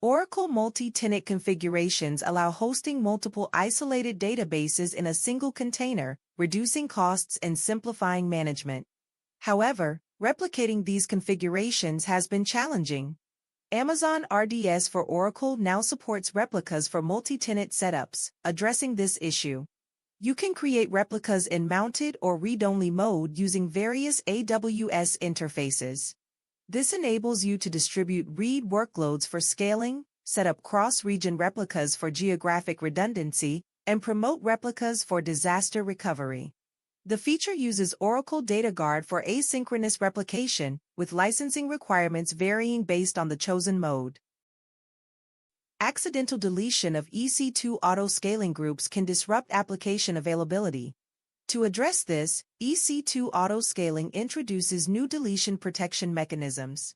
Oracle multi-tenant configurations allow hosting multiple isolated databases in a single container, reducing costs and simplifying management. However, replicating these configurations has been challenging. Amazon RDS for Oracle now supports replicas for multi-tenant setups, addressing this issue. You can create replicas in mounted or read-only mode using various AWS interfaces. This enables you to distribute read workloads for scaling, set up cross-region replicas for geographic redundancy, and promote replicas for disaster recovery. The feature uses Oracle DataGuard for asynchronous replication, with licensing requirements varying based on the chosen mode. Accidental deletion of EC2 auto-scaling groups can disrupt application availability. To address this, EC2 auto-scaling introduces new deletion protection mechanisms.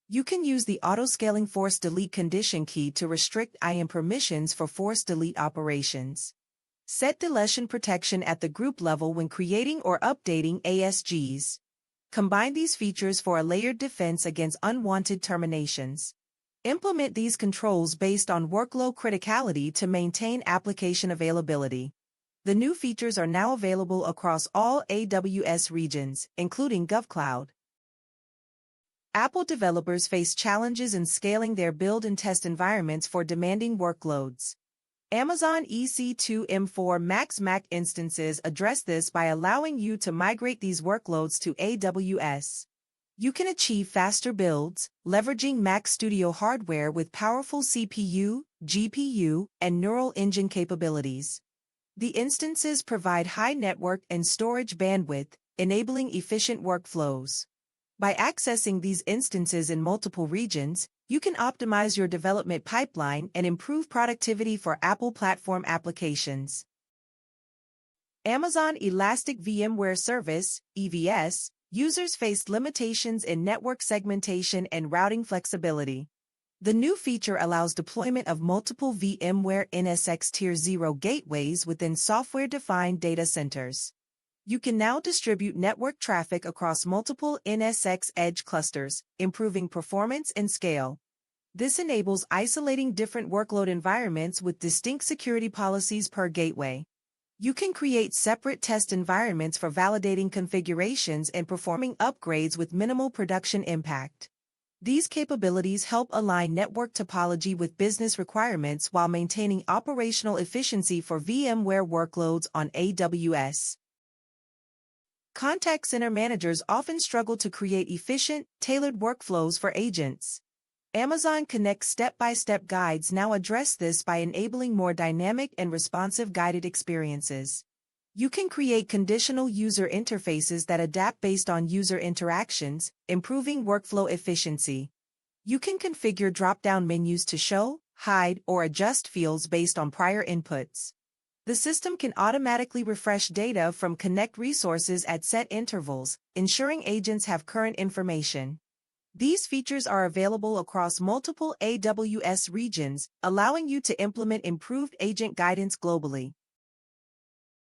You can use the auto-scaling force delete condition key to restrict IAM permissions for force delete operations. Set deletion protection at the group level when creating or updating ASGs. Combine these features for a layered defense against unwanted terminations. Implement these controls based on workload criticality to maintain application availability. The new features are now available across all AWS regions, including GovCloud. Apple developers face challenges in scaling their build and test environments for demanding workloads. Amazon EC2 M4 Max Mac instances address this by allowing you to migrate these workloads to AWS. You can achieve faster builds, leveraging Mac Studio hardware with powerful CPU, GPU, and neural engine capabilities. The instances provide high network and storage bandwidth, enabling efficient workflows. By accessing these instances in multiple regions, you can optimize your development pipeline and improve productivity for Apple platform applications. Amazon Elastic VMware Service, EVS, users faced limitations in network segmentation and routing flexibility. The new feature allows deployment of multiple VMware NSX Tier 0 gateways within software-defined data centers. You can now distribute network traffic across multiple NSX Edge clusters, improving performance and scale. This enables isolating different workload environments with distinct security policies per gateway. You can create separate test environments for validating configurations and performing upgrades with minimal production impact. These capabilities help align network topology with business requirements while maintaining operational efficiency for VMware workloads on AWS. Contact center managers often struggle to create efficient, tailored workflows for agents. Amazon Connect step-by-step guides now address this by enabling more dynamic and responsive guided experiences. You can create conditional user interfaces that adapt based on user interactions, improving workflow efficiency. You can configure drop-down menus to show, hide, or adjust fields based on prior inputs. The system can automatically refresh data from Connect resources at set intervals, ensuring agents have current information. These features are available across multiple AWS regions, allowing you to implement improved agent guidance globally.